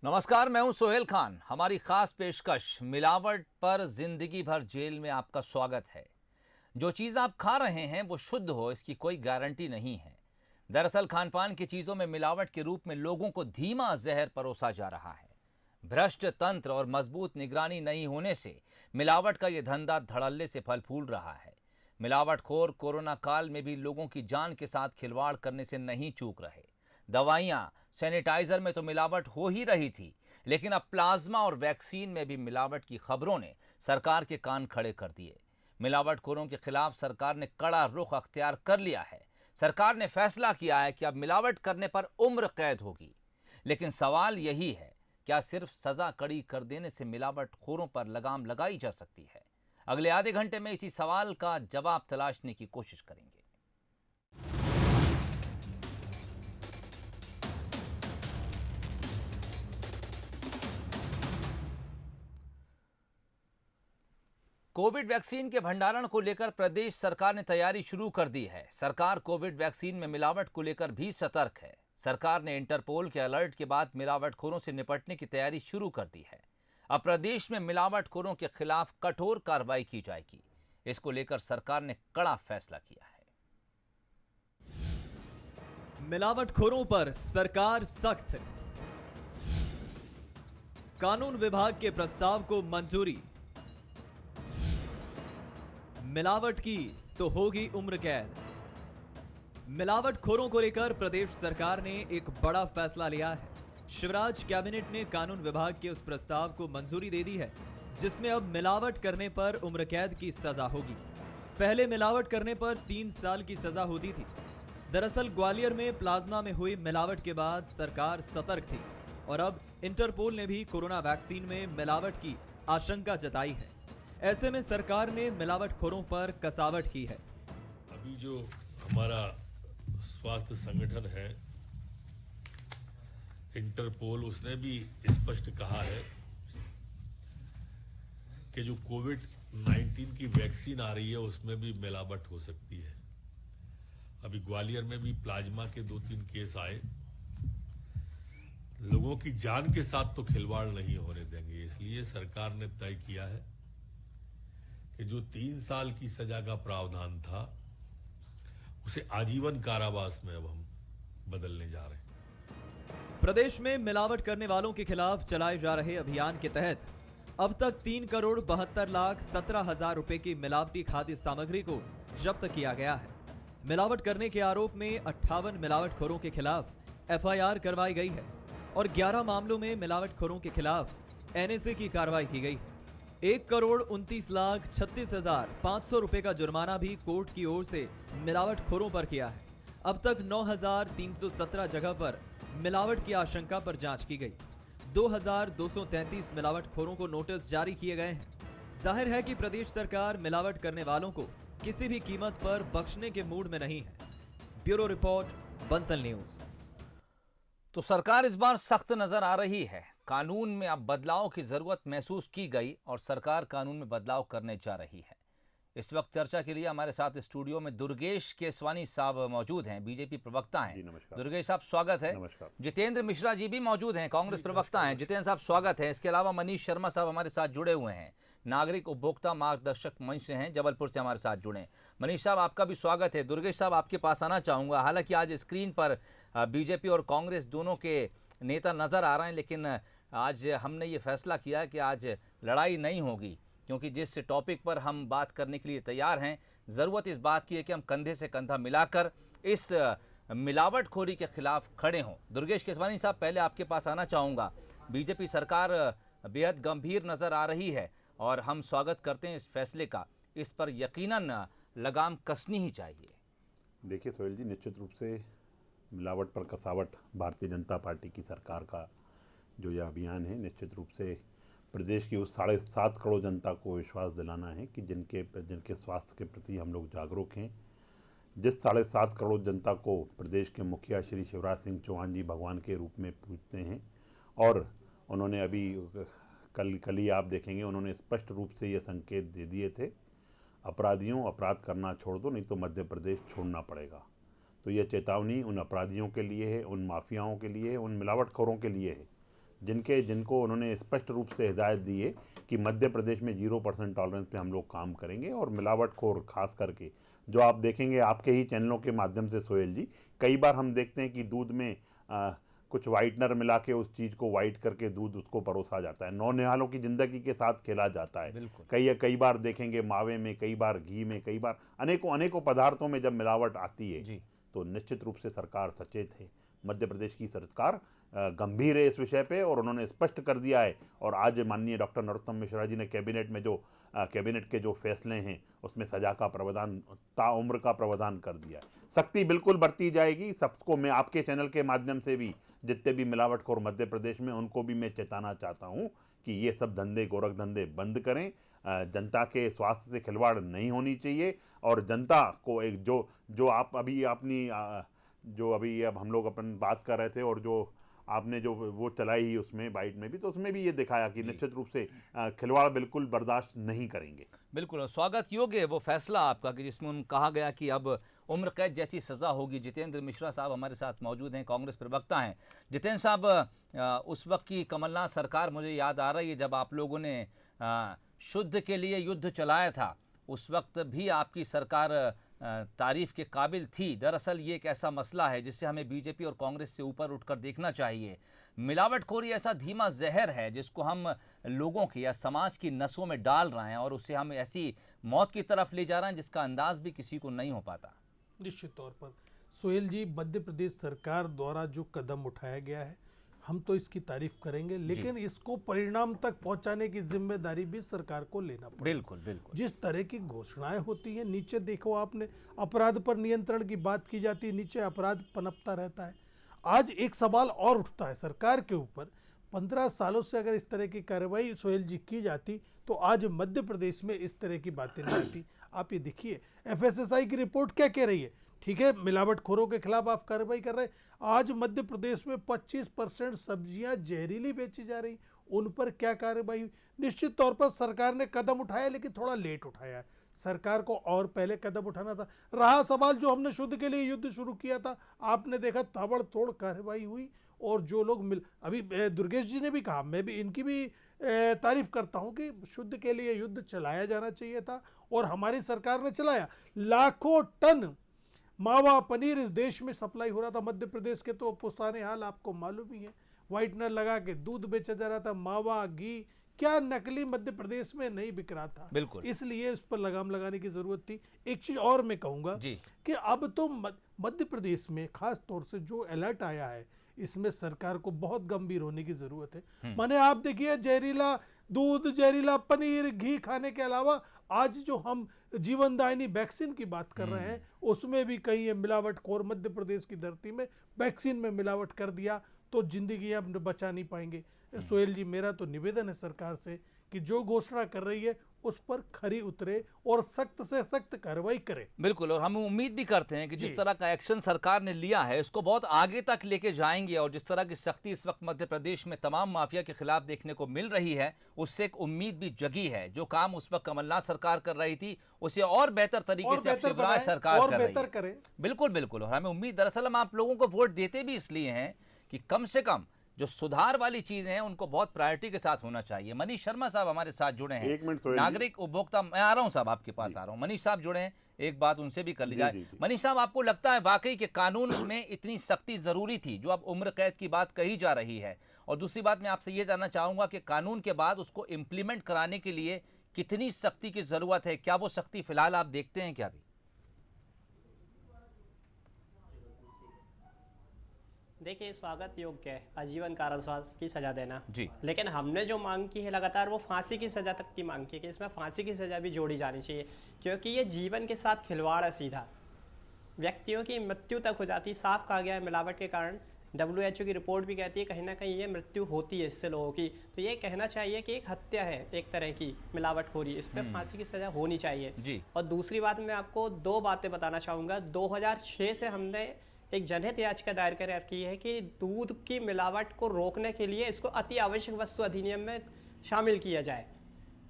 नमस्कार, मैं हूं सोहेल खान। हमारी खास पेशकश मिलावट पर जिंदगी भर जेल में आपका स्वागत है। जो चीज आप खा रहे हैं वो शुद्ध हो, इसकी कोई गारंटी नहीं है। दरअसल खान पान की चीजों में मिलावट के रूप में लोगों को धीमा जहर परोसा जा रहा है। भ्रष्ट तंत्र और मजबूत निगरानी नहीं होने से मिलावट का ये धंधा धड़ल्ले से फल फूल रहा है। मिलावटखोर कोरोना काल में भी लोगों की जान के साथ खिलवाड़ करने से नहीं चूक रहे। दवाइयां, सैनिटाइजर में तो मिलावट हो ही रही थी, लेकिन अब प्लाज्मा और वैक्सीन में भी मिलावट की खबरों ने सरकार के कान खड़े कर दिए। मिलावटखोरों के खिलाफ सरकार ने कड़ा रुख अख्तियार कर लिया है। सरकार ने फैसला किया है कि अब मिलावट करने पर उम्र कैद होगी। लेकिन सवाल यही है, क्या सिर्फ सजा कड़ी कर देने से मिलावटखोरों पर लगाम लगाई जा सकती है? अगले आधे घंटे में इसी सवाल का जवाब तलाशने की कोशिश करेंगे। कोविड वैक्सीन के भंडारण को लेकर प्रदेश सरकार ने तैयारी शुरू कर दी है। सरकार कोविड वैक्सीन में मिलावट को लेकर भी सतर्क है। सरकार ने इंटरपोल के अलर्ट के बाद मिलावटखोरों से निपटने की तैयारी शुरू कर दी है। अब प्रदेश में मिलावटखोरों के खिलाफ कठोर कार्रवाई की जाएगी। इसको लेकर सरकार ने कड़ा फैसला किया है। मिलावटखोरों पर सरकार सख्त। कानून विभाग के प्रस्ताव को मंजूरी। मिलावट की तो होगी उम्र कैद। मिलावटखोरों को लेकर प्रदेश सरकार ने एक बड़ा फैसला लिया है। शिवराज कैबिनेट ने कानून विभाग के उस प्रस्ताव को मंजूरी दे दी है जिसमें अब मिलावट करने पर उम्र कैद की सजा होगी। पहले मिलावट करने पर 3 साल की सजा होती थी। दरअसल ग्वालियर में प्लाज्मा में हुई मिलावट के बाद सरकार सतर्क थी और अब इंटरपोल ने भी कोरोना वैक्सीन में मिलावट की आशंका जताई है। ऐसे में सरकार ने मिलावटखोरों पर कसावट की है। अभी जो हमारा स्वास्थ्य संगठन है इंटरपोल, उसने भी स्पष्ट कहा है कि जो कोविड-19 की वैक्सीन आ रही है उसमें भी मिलावट हो सकती है। अभी ग्वालियर में भी प्लाज्मा के 2-3 केस आए। लोगों की जान के साथ तो खिलवाड़ नहीं होने देंगे, इसलिए सरकार ने तय किया है कि जो 3 साल की सजा का प्रावधान था उसे आजीवन कारावास में अब हम बदलने जा रहे हैं। प्रदेश में मिलावट करने वालों के खिलाफ चलाए जा रहे अभियान के तहत अब तक 3,72,17,000 रुपए की मिलावटी खाद्य सामग्री को जब्त किया गया है। मिलावट करने के आरोप में 58 मिलावटखोरों के खिलाफ एफआईआर करवाई गई है और 11 मामलों में मिलावटखोरों के खिलाफ एनएसए की कार्रवाई की गई है। 1,29,36,500 रुपए का जुर्माना भी कोर्ट की ओर से मिलावटखोरों पर किया है। अब तक 9,317 जगह पर मिलावट की आशंका पर जांच की गई। 2,233 मिलावटखोरों को नोटिस जारी किए गए हैं। जाहिर है कि प्रदेश सरकार मिलावट करने वालों को किसी भी कीमत पर बख्शने के मूड में नहीं है। Bureau report, Bansal news. तो सरकार इस बार सख्त नजर आ रही है। कानून में अब बदलाव की जरूरत महसूस की गई और सरकार कानून में बदलाव करने जा रही है। इस वक्त चर्चा के लिए हमारे साथ स्टूडियो में दुर्गेश केसवानी साहब मौजूद हैं, बीजेपी प्रवक्ता हैं। दुर्गेश साहब स्वागत है। जितेंद्र मिश्रा जी भी मौजूद हैं, कांग्रेस प्रवक्ता हैं। जितेंद्र साहब स्वागत है। इसके अलावा मनीष शर्मा साहब हमारे साथ जुड़े हुए हैं, नागरिक उपभोक्ता मार्गदर्शक मंच से हैं, जबलपुर से हमारे साथ जुड़े। मनीष साहब आपका भी स्वागत है। दुर्गेश साहब आपके पास आना चाहूँगा। हालांकि आज स्क्रीन पर बीजेपी और कांग्रेस दोनों के नेता नजर आ रहे हैं, लेकिन आज हमने ये फैसला किया है कि आज लड़ाई नहीं होगी, क्योंकि जिस टॉपिक पर हम बात करने के लिए तैयार हैं, ज़रूरत इस बात की है कि हम कंधे से कंधा मिलाकर इस मिलावटखोरी के खिलाफ खड़े हों। दुर्गेश केसवानी साहब, पहले आपके पास आना चाहूँगा। बीजेपी सरकार बेहद गंभीर नज़र आ रही है और हम स्वागत करते हैं इस फैसले का। इस पर यकीनन लगाम कसनी ही चाहिए। देखिए सोहेल जी, निश्चित रूप से मिलावट पर कसावट भारतीय जनता पार्टी की सरकार का जो यह अभियान है, निश्चित रूप से प्रदेश की उस 7.5 करोड़ जनता को विश्वास दिलाना है कि जिनके स्वास्थ्य के प्रति हम लोग जागरूक हैं। जिस 7.5 करोड़ जनता को प्रदेश के मुखिया श्री शिवराज सिंह चौहान जी भगवान के रूप में पूजते हैं, और उन्होंने अभी कल ही आप देखेंगे उन्होंने स्पष्ट रूप से ये संकेत दे दिए थे, अपराधियों अपराध करना छोड़ दो, नहीं तो मध्य प्रदेश छोड़ना पड़ेगा। तो यह चेतावनी उन अपराधियों के लिए है, उन माफियाओं के लिए है, उन मिलावटखोरों के लिए है जिनको उन्होंने स्पष्ट रूप से हिदायत दी है कि मध्य प्रदेश में 0% टॉलरेंस पे हम लोग काम करेंगे। और मिलावटखोर खास करके जो आप देखेंगे आपके ही चैनलों के माध्यम से सोहेल जी, कई बार हम देखते हैं कि दूध में कुछ वाइटनर मिला के उस चीज़ को वाइट करके दूध उसको परोसा जाता है, नौनिहालों की ज़िंदगी के साथ खेला जाता है। कई बार देखेंगे मावे में, कई बार घी में, कई बार अनेकों पदार्थों में जब मिलावट आती है तो निश्चित रूप से सरकार सचेत है। मध्य प्रदेश की सरकार गंभीर है इस विषय पे और उन्होंने स्पष्ट कर दिया है। और आज माननीय डॉक्टर नरोत्तम मिश्रा जी ने कैबिनेट के जो फैसले हैं उसमें सजा का प्रावधान, ताउम्र का प्रावधान कर दिया है। सख्ती बिल्कुल बरती जाएगी। सबको मैं आपके चैनल के माध्यम से भी जितने भी मिलावटखोर मध्य प्रदेश में उनको भी मैं चेताना चाहता हूँ कि ये सब धंधे, गोरख धंधे बंद करें। जनता के स्वास्थ्य से खिलवाड़ नहीं होनी चाहिए। और जनता को एक जो आप अभी अपनी जो अभी अब हम लोग अपन बात कर रहे थे और जो आपने जो वो चलाई ही उसमें बाइट में भी, तो उसमें भी ये दिखाया कि निश्चित रूप से खिलवाड़ बिल्कुल बर्दाश्त नहीं करेंगे। बिल्कुल, और स्वागत योग्य है वो फैसला आपका कि जिसमें उन्होंने कहा गया कि अब उम्र कैद जैसी सज़ा होगी। जितेंद्र मिश्रा साहब हमारे साथ मौजूद हैं, कांग्रेस प्रवक्ता हैं। जितेंद्र साहब, उस वक्त की कमलनाथ सरकार मुझे याद आ रही है जब आप लोगों ने शुद्ध के लिए युद्ध चलाया था, उस वक्त भी आपकी सरकार तारीफ के काबिल थी। दरअसल ये एक ऐसा मसला है जिससे हमें बीजेपी और कांग्रेस से ऊपर उठकर देखना चाहिए। मिलावटखोरी ऐसा धीमा जहर है जिसको हम लोगों की या समाज की नसों में डाल रहे हैं और उससे हम ऐसी मौत की तरफ ले जा रहे हैं जिसका अंदाज भी किसी को नहीं हो पाता। निश्चित तौर पर सोहेल जी, मध्य प्रदेश सरकार द्वारा जो कदम उठाया गया है हम तो इसकी तारीफ करेंगे, लेकिन इसको परिणाम तक पहुंचाने की जिम्मेदारी भी सरकार को लेना पड़ेगा। बिल्कुल बिल्कुल। जिस तरह की घोषणाएं होती हैं, नीचे देखो आपने अपराध पर नियंत्रण की बात की जाती है, नीचे अपराध पनपता रहता है। आज एक सवाल और उठता है सरकार के ऊपर, 15 सालों से अगर इस तरह की कार्रवाई सोहेल जी की जाती तो आज मध्य प्रदेश में इस तरह की बातें नहीं आती। आप ये देखिए FSSAI की रिपोर्ट क्या कह रही है। ठीक है, मिलावटखोरों के खिलाफ आप कार्रवाई कर रहे हैं। आज मध्य प्रदेश में 25% सब्जियां जहरीली बेची जा रही, उन पर क्या कार्रवाई हुई? निश्चित तौर पर सरकार ने कदम उठाया लेकिन थोड़ा लेट उठाया है। सरकार को और पहले कदम उठाना था। रहा सवाल जो हमने शुद्ध के लिए युद्ध शुरू किया था, आपने देखा ताबड़तोड़ कार्रवाई हुई और जो लोग अभी दुर्गेश जी ने भी कहा, मैं भी इनकी भी तारीफ करता हूं कि शुद्ध के लिए युद्ध चलाया जाना चाहिए था और हमारी सरकार ने चलाया। लाखों टन मावा पनीर इस देश में सप्लाई हो रहा था। मध्य प्रदेश के तो पुस्ताने हाल आपको मालूम ही है, व्हाइटनर लगा के दूध बेचा जा रहा था, मावा घी क्या नकली मध्य प्रदेश में नहीं बिक रहा था। बिल्कुल, इसलिए इस पर लगाम लगाने की जरूरत थी। एक चीज और मैं कहूंगा कि अब तो मध्य प्रदेश में खास तौर से जो अलर्ट आया है इसमें सरकार को बहुत गंभीर होने की जरूरत है। माने आप देखिए, जहरीला दूध, जहरीला पनीर, घी खाने के अलावा आज जो हम जीवनदायिनी वैक्सीन की बात कर रहे हैं उसमें भी कहीं ये मिलावटखोर मध्य प्रदेश की धरती में वैक्सीन में मिलावट कर दिया तो जिंदगी अब बचा नहीं पाएंगे। सोहेल जी, मेरा तो निवेदन है सरकार से कि जो घोषणा कर रही है उस पर खरी उतरे और सख्त से सख्त कार्रवाई करे। बिल्कुल, और हम उम्मीद भी करते हैं कि जिस तरह का एक्शन सरकार ने लिया है इसको बहुत आगे तक लेके जाएंगे और जिस तरह की सख्ती इस वक्त मध्य प्रदेश में तमाम माफिया के खिलाफ देखने को मिल रही है उससे एक उम्मीद भी जगी है। जो काम उस वक्त कमलनाथ सरकार कर रही थी उसे और बेहतर तरीके से शिवराज सरकार कर रही है। बिल्कुल बिल्कुल, और हमें उम्मीद, दरअसल हम आप लोगों को वोट देते भी इसलिए हैं कि कम से कम जो सुधार वाली चीजें हैं उनको बहुत प्रायोरिटी के साथ होना चाहिए। मनीष शर्मा साहब हमारे साथ जुड़े हैं, नागरिक उपभोक्ता, मैं आ रहा हूं साहब, आपके पास आ रहा हूं। मनीष साहब जुड़े हैं, एक बात उनसे भी कर ली जाए। मनीष साहब, आपको लगता है वाकई कि कानून में इतनी सख्ती जरूरी थी जो अब उम्र कैद की बात कही जा रही है? और दूसरी बात मैं आपसे ये जानना चाहूंगा कि कानून के बाद उसको इम्प्लीमेंट कराने के लिए कितनी सख्ती की जरूरत है? क्या वो सख्ती फिलहाल आप देखते हैं क्या? भी देखिए, स्वागत योग्य है आजीवन कारावास की सजा देना जी, लेकिन हमने जो मांग की है लगातार वो फांसी की सजा तक की मांग की है कि इसमें फांसी की सजा भी जोड़ी जानी चाहिए, क्योंकि ये जीवन के साथ खिलवाड़ है। सीधा व्यक्तियों की मृत्यु तक हो जाती, साफ कहा गया है मिलावट के कारण। WHO की रिपोर्ट भी कहती है कहीं ना कहीं ये मृत्यु होती है इससे लोगों की। तो ये कहना चाहिए कि एक हत्या है एक तरह की मिलावटखोरी, इस पर फांसी की सजा होनी चाहिए जी। और दूसरी बात मैं आपको दो बातें बताना चाहूँगा। 2006 से हमने एक जनहित याचिका दायर कर रखी है कि दूध की मिलावट को रोकने के लिए इसको अति आवश्यक वस्तु अधिनियम में शामिल किया जाए।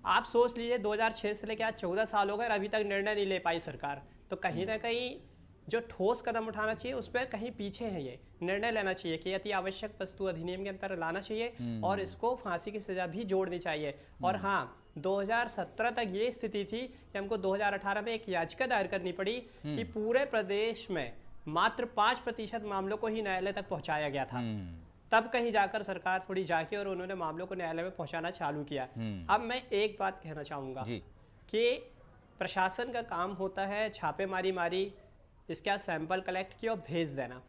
आप सोच लीजिए 2006 से लेकर आज 14 साल हो गए, अभी तक निर्णय नहीं ले पाई सरकार। तो कहीं ना कहीं जो ठोस कदम उठाना चाहिए उस पर कहीं पीछे है। ये निर्णय लेना चाहिए कि अति आवश्यक वस्तु अधिनियम के अंतर लाना चाहिए और इसको फांसी की सजा भी जोड़नी चाहिए। और हाँ, 2017 तक ये स्थिति थी कि हमको 2018 में एक याचिका दायर करनी पड़ी कि पूरे प्रदेश में मात्र 5% मामलों को ही न्यायालय तक पहुंचाया गया था। तब कहीं जाकर सरकार थोड़ी जाके और उन्होंने मामलों को न्यायालय में पहुंचाना चालू किया। अब मैं एक बात कहना चाहूंगा कि प्रशासन का काम होता है छापेमारी मारी, इसका सैंपल कलेक्ट किया और भेज देना।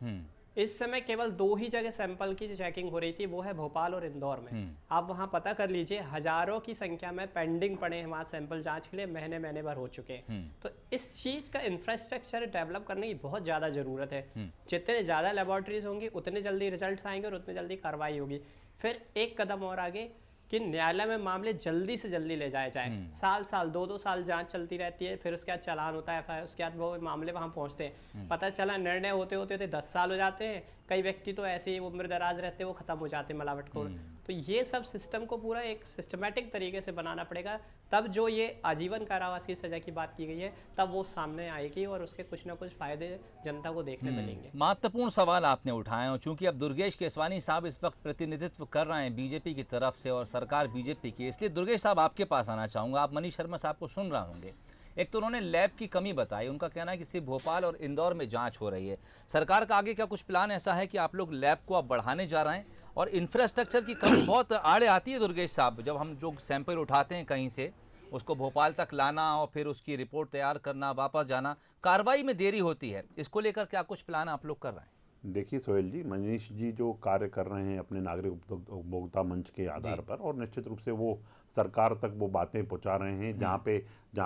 इस समय केवल 2 ही जगह सैंपल की चेकिंग हो रही थी, वो है भोपाल और इंदौर में। आप वहां पता कर लीजिए, हजारों की संख्या में पेंडिंग पड़े हैं वहां सैंपल जांच के लिए, महीने भर हो चुके हैं। तो इस चीज का इंफ्रास्ट्रक्चर डेवलप करने की बहुत ज्यादा जरूरत है। जितने ज्यादा लेबोरेटरीज होंगी उतने जल्दी रिजल्ट आएंगे और उतनी जल्दी कार्रवाई होगी। फिर एक कदम और आगे कि न्यायालय में मामले जल्दी से जल्दी ले जाए जाए। साल 2-2 साल जांच चलती रहती है, फिर उसके बाद चालान होता है FIR, उसके बाद वो मामले वहां पहुंचते हैं, पता चला निर्णय होते होते 10 साल हो जाते हैं। कई व्यक्ति तो ऐसे ही उम्र दराज रहते हैं, वो खत्म हो जाते हैं मिलावटखोर। तो ये सब सिस्टम को पूरा एक सिस्टमैटिक तरीके से बनाना पड़ेगा, तब जो ये आजीवन कारावास की सजा की बात की गई है तब वो सामने आएगी और उसके कुछ ना कुछ फायदे जनता को देखने मिलेंगे। महत्वपूर्ण सवाल आपने उठाए और चूंकि अब दुर्गेश केसवानी साहब इस वक्त प्रतिनिधित्व कर रहे हैं बीजेपी की तरफ से और सरकार बीजेपी की, इसलिए दुर्गेश साहब आपके पास आना चाहूँगा। आप मनीष शर्मा साहब को सुन रहे होंगे। एक तो उन्होंने लैब की कमी बताई, उनका कहना है कि सिर्फ भोपाल और इंदौर में जांच हो रही है। सरकार का आगे क्या कुछ प्लान ऐसा है कि आप लोग लैब को अब बढ़ाने जा रहे हैं? और इंफ्रास्ट्रक्चर की कमी बहुत आड़े आती है दुर्गेश साहब, जब हम जो सैंपल उठाते हैं कहीं से उसको भोपाल तक लाना और फिर उसकी रिपोर्ट तैयार करना, वापस जाना, कार्रवाई में देरी होती है। इसको लेकर क्या कुछ प्लान आप लोग कर रहे हैं? देखिए सोहेल जी, मनीष जी जो कार्य कर रहे हैं अपने नागरिक उपभोक्ता मंच के आधार पर, और निश्चित रूप से वो सरकार तक वो बातें पहुंचा रहे हैं जहाँ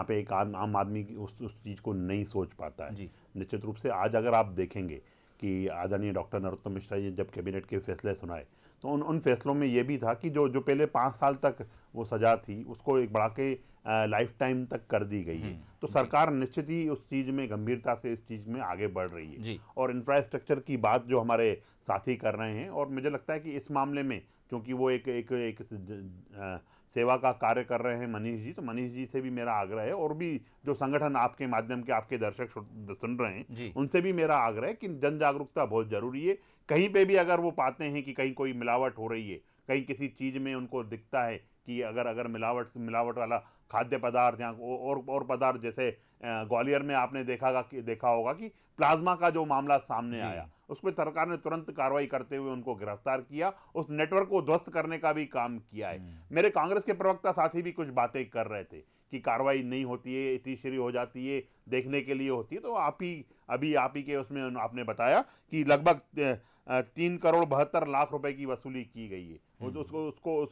पे एक आम आदमी उस चीज़ को नहीं सोच पाता है। निश्चित रूप से आज अगर आप देखेंगे कि आदरणीय डॉक्टर नरोत्तम मिश्रा जी जब कैबिनेट के फैसले सुनाए तो उन फैसलों में ये भी था कि जो पहले 5 साल तक वो सज़ा थी उसको एक बढ़ा के लाइफ टाइम तक कर दी गई है। तो सरकार निश्चित ही उस चीज़ में गंभीरता से इस चीज़ में आगे बढ़ रही है। और इंफ्रास्ट्रक्चर की बात जो हमारे साथी कर रहे हैं, और मुझे लगता है कि इस मामले में क्योंकि वो एक सेवा का कार्य कर रहे हैं मनीष जी, तो मनीष जी से भी मेरा आग्रह है, और भी जो संगठन आपके माध्यम के आपके दर्शक सुन रहे हैं उनसे भी मेरा आग्रह है कि जन जागरूकता बहुत जरूरी है। कहीं पे भी अगर वो पाते हैं कि कहीं कोई मिलावट हो रही है, कहीं किसी चीज़ में उनको दिखता है कि अगर मिलावट वाला खाद्य पदार्थ या और पदार्थ, जैसे ग्वालियर में आपने देखा होगा कि प्लाज्मा का जो मामला सामने आया, उस पर सरकार ने तुरंत कार्रवाई करते हुए उनको गिरफ्तार किया, उस नेटवर्क को ध्वस्त करने का भी काम किया है। मेरे कांग्रेस के प्रवक्ता साथी भी कुछ बातें कर रहे थे कि कार्रवाई नहीं होती है, तीसरी हो जाती है, देखने के लिए होती है। तो आप ही के उसमें आपने बताया कि लगभग 3,72,00,000 रुपए की वसूली की गई है।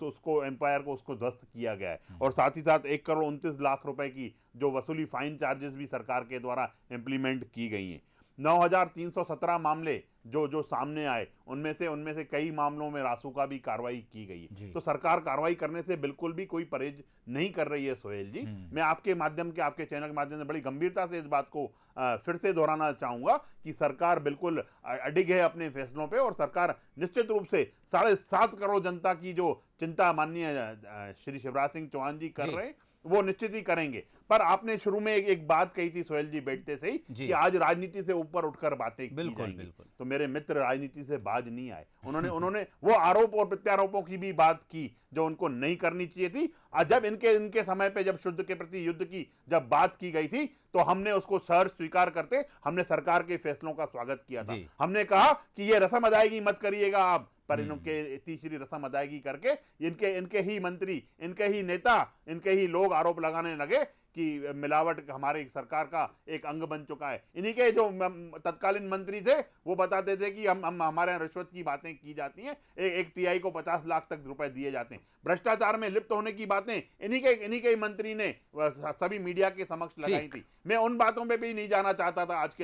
उसको एम्पायर को उसको ध्वस्त किया गया है, और साथ ही साथ 1,29,00,000 रुपए की जो वसूली फाइन चार्जेस भी सरकार के द्वारा इम्प्लीमेंट की गई हैं। 9,317 मामले जो सामने आए, उनमें से कई मामलों में रासू का भी कार्रवाई की गई है। तो सरकार कार्रवाई करने से बिल्कुल भी कोई परहेज नहीं कर रही है सोहेल जी। मैं आपके चैनल के माध्यम से बड़ी गंभीरता से इस बात को फिर से दोहराना चाहूंगा कि सरकार बिल्कुल अडिग है अपने फैसलों पे, और सरकार निश्चित रूप से 7.5 करोड़ जनता की जो चिंता माननीय श्री शिवराज सिंह चौहान जी कर रहे हैं वो निश्चित ही करेंगे। पर आपने शुरू में एक बात कही थी सोहेल जी बैठते से ही कि आज राजनीति से ऊपर उठकर बातें की जाएंगी। तो मेरे मित्र राजनीति से बाज नहीं आए, उन्होंने वो आरोप और प्रत्यारोपों की भी बात की जो उनको नहीं करनी चाहिए थी। जब इनके समय पे जब शुद्ध के प्रति युद्ध की जब बात की गई थी तो हमने उसको सहर्ष स्वीकार करते हमने सरकार के फैसलों का स्वागत किया था। हमने कहा कि ये रस्म अदायगी मत करिएगा आप, पर इनके तीसरी रस्म अदायगी करके इनके ही मंत्री, इनके ही नेता, इनके ही लोग आरोप लगाने लगे कि मिलावट हमारे सरकार का एक अंग बन चुका है। इन्हीं के जो तत्कालीन मंत्री थे वो बताते थे कि हम हमारे यहाँ रिश्वत की बातें की जाती हैं, एक टीआई को 50 लाख तक रुपए दिए जाते हैं। भ्रष्टाचार में लिप्त होने की बातें इन्हीं के मंत्री ने सभी मीडिया के समक्ष लगाई थी। मैं उन बातों पे भी नहीं जाना चाहता था आज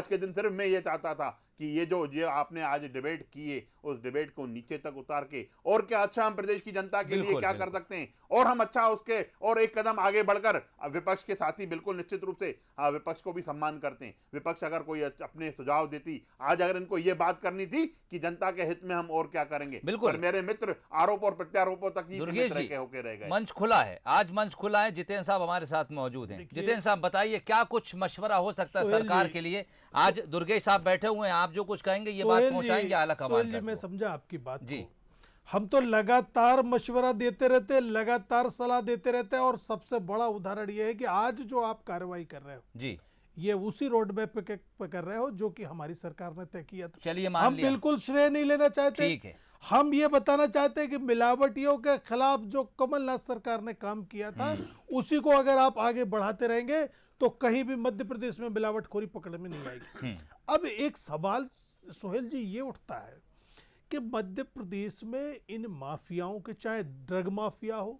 के दिन सिर्फ मैं ये चाहता था कि ये आपने आज डिबेट किए, उस डिबेट को नीचे तक उतार के और क्या अच्छा हम प्रदेश की जनता के लिए क्या कर सकते हैं, और हम अच्छा उसके और एक कदम आगे बढ़कर विपक्ष के साथी बिल्कुल निश्चित रूप से विपक्ष को भी सम्मान करते हैं। विपक्ष अगर कोई अपने सुझाव देती, आज अगर इनको ये बात करनी थी कि जनता के हित में हम और क्या करेंगे, पर मेरे मित्र आरोप और प्रत्यारोपों तक ही होके रह गए। मंच खुला है, आज मंच खुला है। जितेंद्र साहब हमारे साथ मौजूद हैं। जितेंद्र साहब बताइए, क्या कुछ मशवरा हो सकता है सरकार के लिए? आज दुर्गेश साहब बैठे हुए हैं, आप जो कुछ कहेंगे ये बात पहुंचाएंगे आला कमान तक। मैं समझा आपकी बात जी। हम तो लगातार मशवरा देते रहते हैं, लगातार सलाह देते रहते हैं, और सबसे बड़ा उदाहरण ये है कि आज जो आप कार्रवाई कर रहे हो जी, ये उसी रोड मैप पे कर रहे हो जो कि हमारी सरकार ने तय किया था। चलिए मान हम लिया, बिल्कुल श्रेय नहीं लेना चाहते। ठीक है। हम ये बताना चाहते हैं कि मिलावटियों के खिलाफ जो कमलनाथ सरकार ने काम किया था उसी को अगर आप आगे बढ़ाते रहेंगे तो कहीं भी मध्य प्रदेश में मिलावटखोरी पकड़ में नहीं आएगी। अब एक सवाल सोहेल जी ये उठता है कि मध्य प्रदेश में इन माफियाओं के, चाहे ड्रग माफिया हो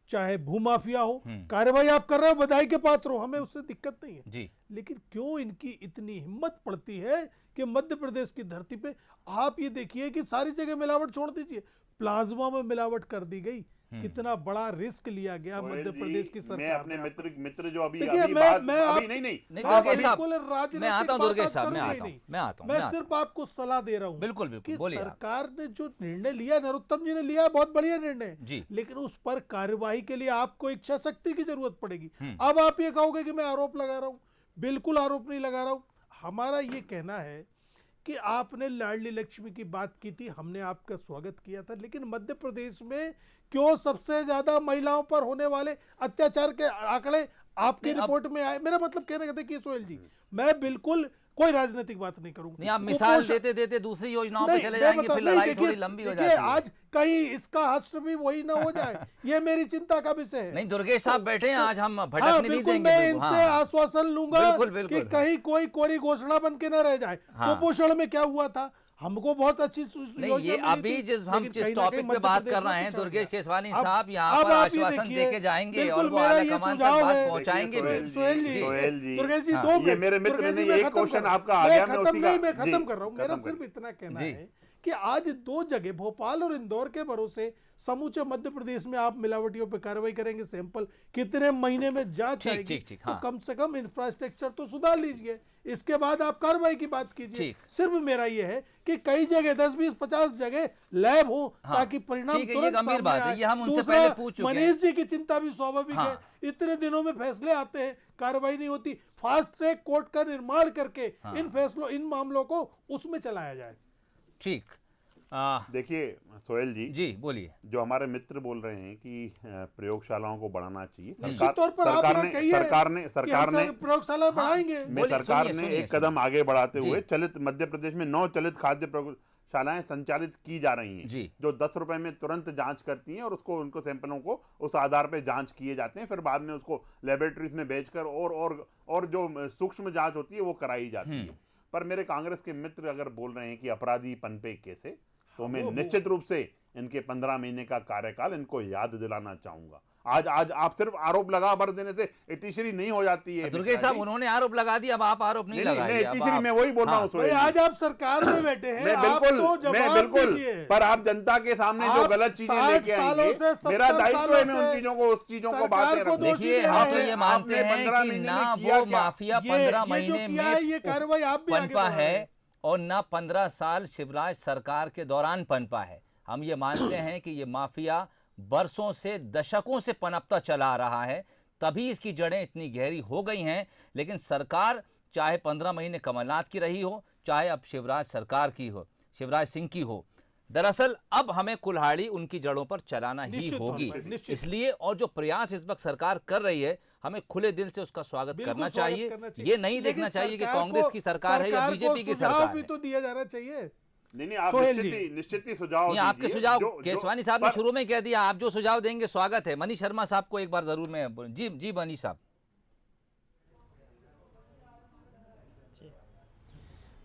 चाहे भूमाफिया हो, कार्रवाई आप कर रहे हो, बधाई के पात्र हो, हमें उससे दिक्कत नहीं है जी। लेकिन क्यों इनकी इतनी हिम्मत पड़ती है कि मध्य प्रदेश की धरती पे आप ये देखिए कि सारी जगह मिलावट छोड़ दीजिए, प्लाज्मा में मिलावट कर दी गई, कितना बड़ा रिस्क लिया गया मध्य प्रदेश की सरकार। मैं अपने मित्र जो अभी देखिए, अभी मैं बात अभी नहीं दुर्गेश साहब, राजनीतिक मैं आता हूं दुर्गेश साहब, बात मैं करूंगा ही आता हूं। मैं सिर्फ आपको सलाह दे रहा हूं। बिल्कुल बिल्कुल, कि बोलिए आप। सरकार ने जो निर्णय लिया, नरोत्तम जी ने लिया, बहुत बढ़िया निर्णय जी। लेकिन उस पर कार्यवाही के लिए आपको इच्छा शक्ति की जरूरत पड़ेगी। अब आप ये कहोगे कि मैं आरोप लगा रहा हूं, बिल्कुल आरोप नहीं लगा रहा हूं। हमारा ये कहना है कि आपने लाडली लक्ष्मी की बात की थी, हमने आपका स्वागत किया था, लेकिन मध्य प्रदेश में क्यों सबसे ज्यादा महिलाओं पर होने वाले अत्याचार के आंकड़े आपकी रिपोर्ट में आए? मेरा मतलब कहने का, देखिए सोहेल जी, मैं बिल्कुल कोई राजनीतिक बात नहीं करूंगा। नहीं, आप मिसाल देते देते दूसरी योजनाओं पे चले जाएंगे, फिर लड़ाई थोड़ी लंबी हो जाती है। आज कहीं इसका हश्र भी वही ना हो जाए, ये मेरी चिंता का विषय है। नहीं, दुर्गेश साहब बैठे हैं, आज हम भटकने नहीं देंगे। मैं इनसे आश्वासन लूंगा कि कहीं कोई कोरी घोषणा बन के न रह जाए। कुपोषण में क्या हुआ था, हमको बहुत अच्छी नहीं, ये अभी जिस हम जिस टॉपिक पे बात कर रहे हैं, दुर्गेश केसवानी साहब यहाँ पर आश्वासन देके जाएंगे और वो आला कमान तक बात पहुंचाएंगे। सोहेल जी, दुर्गेश जी, दो ये मेरे मित्र ने एक क्वेश्चन आपका आ गया, मैं खत्म कर रहा हूँ। मेरा सिर्फ इतना कहना है कि आज दो जगह, भोपाल और इंदौर के भरोसे समूचे मध्य प्रदेश में आप मिलावटियों पे कार्रवाई करेंगे, सैंपल कितने महीने में जांच आएगी, तो कम से कम इंफ्रास्ट्रक्चर तो सुधार लीजिए, इसके बाद आप कार्रवाई की बात कीजिए। सिर्फ मेरा ये है कि कई जगह 10, 20, 50 जगह लैब हो ताकि परिणाम तुरंत सामने आए। ये हम उनसे पहले पूछ चुके हैं। मनीष जी की चिंता भी स्वाभाविक है, इतने दिनों में फैसले आते हैं, कार्रवाई नहीं होती। फास्ट ट्रैक कोर्ट का निर्माण करके इन फैसलों, इन मामलों को उसमें चलाया जाए। ठीक। देखिए सोहेल जी बोलिए। जो हमारे मित्र बोल रहे हैं कि प्रयोगशालाओं को बढ़ाना चाहिए, सरकार ने प्रयोगशाला बढ़ाएंगे। सरकार ने एक कदम आगे बढ़ाते हुए चलित मध्य प्रदेश में 9 चलित खाद्य प्रयोगशालाएं संचालित की जा रही हैं, जो 10 रुपए में तुरंत जांच करती हैं और उसको उनको सैंपलों को उस आधार पे जांच किए जाते हैं, फिर बाद में उसको लेबोरेटरीज में भेजकर और जो सूक्ष्म जांच होती है वो कराई जाती है। पर मेरे कांग्रेस के मित्र अगर बोल रहे हैं कि अपराधी पनपे कैसे, तो मैं निश्चित रूप से इनके 15 महीने का कार्यकाल इनको याद दिलाना चाहूंगा। आज आप सिर्फ आरोप लगा भर देने से इतिश्री नहीं हो जाती है। दुर्गेश साहब, उन्होंने आरोप लगा दिया, अब आप आरोप नहीं लगाइए। इतिश्री मैं वही बोल रहा हूँ। आज आप सरकार में बैठे हैं, मैं बिल्कुल, पर आप जनता के सामने जो गलत चीजें लेके आएंगे, मेरा दायित्व है मैं उन चीजों को बातें रखूं। देखिए, हम तो ये मानते हैं कि ना वो माफिया 15 महीने में पनपा है और ना 15 साल शिवराज सरकार के दौरान पनपा है। हम ये मानते हैं कि ये माफिया बरसों से, दशकों से पनपता चला आ रहा है, तभी इसकी जड़ें इतनी गहरी हो गई हैं। लेकिन सरकार चाहे 15 महीने कमलनाथ की रही हो, चाहे अब शिवराज सरकार की हो, शिवराज सिंह की हो, दरअसल अब हमें कुल्हाड़ी उनकी जड़ों पर चलाना ही होगी। इसलिए और जो प्रयास इस वक्त सरकार कर रही है, हमें खुले दिल से उसका स्वागत करना चाहिए। ये नहीं देखना चाहिए कि कांग्रेस की सरकार है या बीजेपी की सरकार है। तो दिया जाना चाहिए। नहीं, आप निश्चित ही सुझाव दीजिए। आपके सुझाव केसवानी साहब ने शुरू में कह दिया, आप जो सुझाव देंगे स्वागत है। मनीष शर्मा साहब को एक बार जरूर मैं जी मनीष साहब।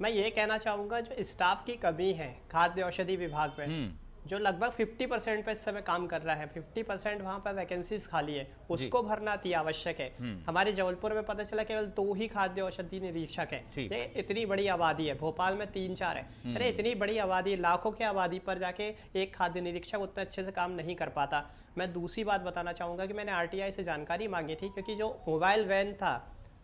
मैं ये कहना चाहूँगा, जो स्टाफ की कमी है खाद्य औषधि विभाग में, जो लगभग 50% पे इस समय काम कर रहा है, 50% वहाँ पर वैकेंसीज खाली है, उसको भरना अति आवश्यक है। हमारे जबलपुर में पता चला केवल 2 ही खाद्य औषधि निरीक्षक है। ये इतनी बड़ी आबादी है, भोपाल में 3-4 है। अरे इतनी बड़ी आबादी, लाखों की आबादी पर जाके एक खाद्य निरीक्षक उतना अच्छे से काम नहीं कर पाता। मैं दूसरी बात बताना चाहूंगा कि मैंने RTI से जानकारी मांगी थी, क्योंकि जो मोबाइल वैन था,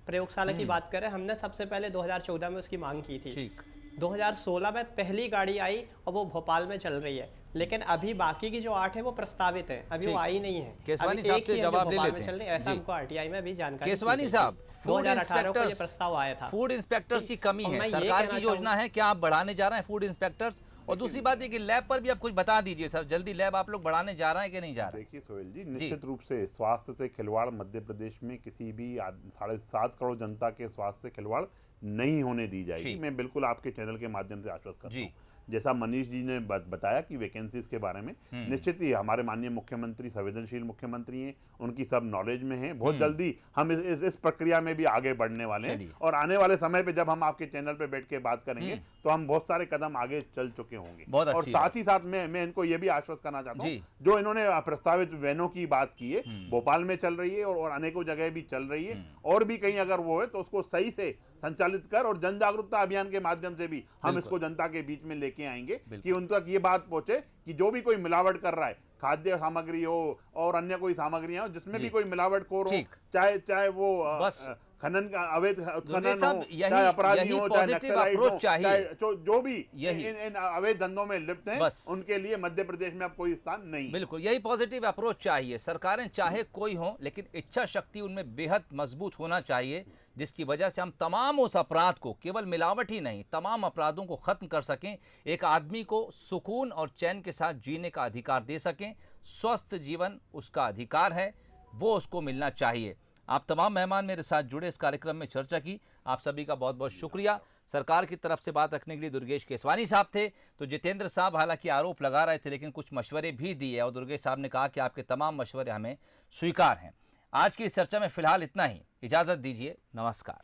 प्रयोगशाला की बात करें, हमने सबसे पहले 2014 में उसकी मांग की थी। 2016 में पहली गाड़ी आई और वो भोपाल में चल रही है, लेकिन अभी बाकी की जो 8 है वो प्रस्तावित है, अभी वो आई नहीं है। केसवानी साहब से जवाब ले लेते हैं। ऐसा हमको RTI में भी जानकारी। केसवानी साहब, फूड 2018 को ये प्रस्ताव आया था। फूड इंस्पेक्टर्स की कमी और मैं है, ये सरकार कहना की योजना है, क्या आप बढ़ाने जा रहे हैं फूड इंस्पेक्टर्स? और दूसरी बात ये कि लैब पर भी आप कुछ बता दीजिए सर, जल्दी लैब आप लोग बढ़ाने जा रहे हैं कि नहीं जा रहे हैं? देखिए सोहेल जी, निश्चित रूप से स्वास्थ्य से खिलवाड़ मध्य प्रदेश में किसी भी 7.5 करोड़ जनता के स्वास्थ्य से खिलवाड़ नहीं होने दी जाएगी। मैं बिल्कुल आपके चैनल के माध्यम से आश्वस्त करता हूँ। जैसा मनीष जी ने बताया कि वैकेंसीज के बारे में, निश्चित ही हमारे माननीय मुख्यमंत्री संवेदनशील मुख्यमंत्री हैं, उनकी सब नॉलेज में हैं। बहुत जल्दी हम इस प्रक्रिया में भी आगे बढ़ने वाले हैं, और आने वाले समय पे जब हम आपके चैनल पे बैठ के बात करेंगे तो हम बहुत सारे कदम आगे चल चुके होंगे। और साथ ही साथ मैं इनको ये भी आश्वस्त करना चाहता हूँ, जो इन्होंने प्रस्तावित वैनों की बात की है, भोपाल में चल रही है और अनेकों जगह भी चल रही है, और भी कहीं अगर वो है तो उसको सही से संचालित कर और जन जागरूकता अभियान के माध्यम से भी हम इसको जनता के बीच में लेके आएंगे कि उन तक ये बात पहुंचे कि जो भी कोई मिलावट कर रहा है, खाद्य सामग्री हो और अन्य कोई सामग्रियां हो जिसमें भी कोई मिलावटखोर हो, चाहे वो खनन का अवैध खनन हो, चाहे अपराधी हो, चाहे नक्सलाइट हो, चाहे जो भी इन अवैध धंधों में लिप्त हैं, उनके लिए मध्य प्रदेश में अब कोई स्थान नहीं। बिल्कुल, यही पॉजिटिव अप्रोच चाहिए। सरकारें चाहे कोई हो, लेकिन इच्छा शक्ति उनमें बेहद मजबूत होना चाहिए, जिसकी वजह से हम तमाम उस अपराध को, केवल मिलावट ही नहीं, तमाम अपराधों को खत्म कर सकें, एक आदमी को सुकून और चैन के साथ जीने का अधिकार दे सकें। स्वस्थ जीवन उसका अधिकार है, वो उसको मिलना चाहिए। आप तमाम मेहमान मेरे साथ जुड़े, इस कार्यक्रम में चर्चा की, आप सभी का बहुत बहुत शुक्रिया। सरकार की तरफ से बात रखने के लिए दुर्गेश केसवानी साहब थे। तो जितेंद्र साहब हालांकि आरोप लगा रहे थे, लेकिन कुछ मशवरे भी दिए, और दुर्गेश साहब ने कहा कि आपके तमाम मशवरे हमें स्वीकार हैं। आज की इस चर्चा में फिलहाल इतना ही, इजाजत दीजिए, नमस्कार।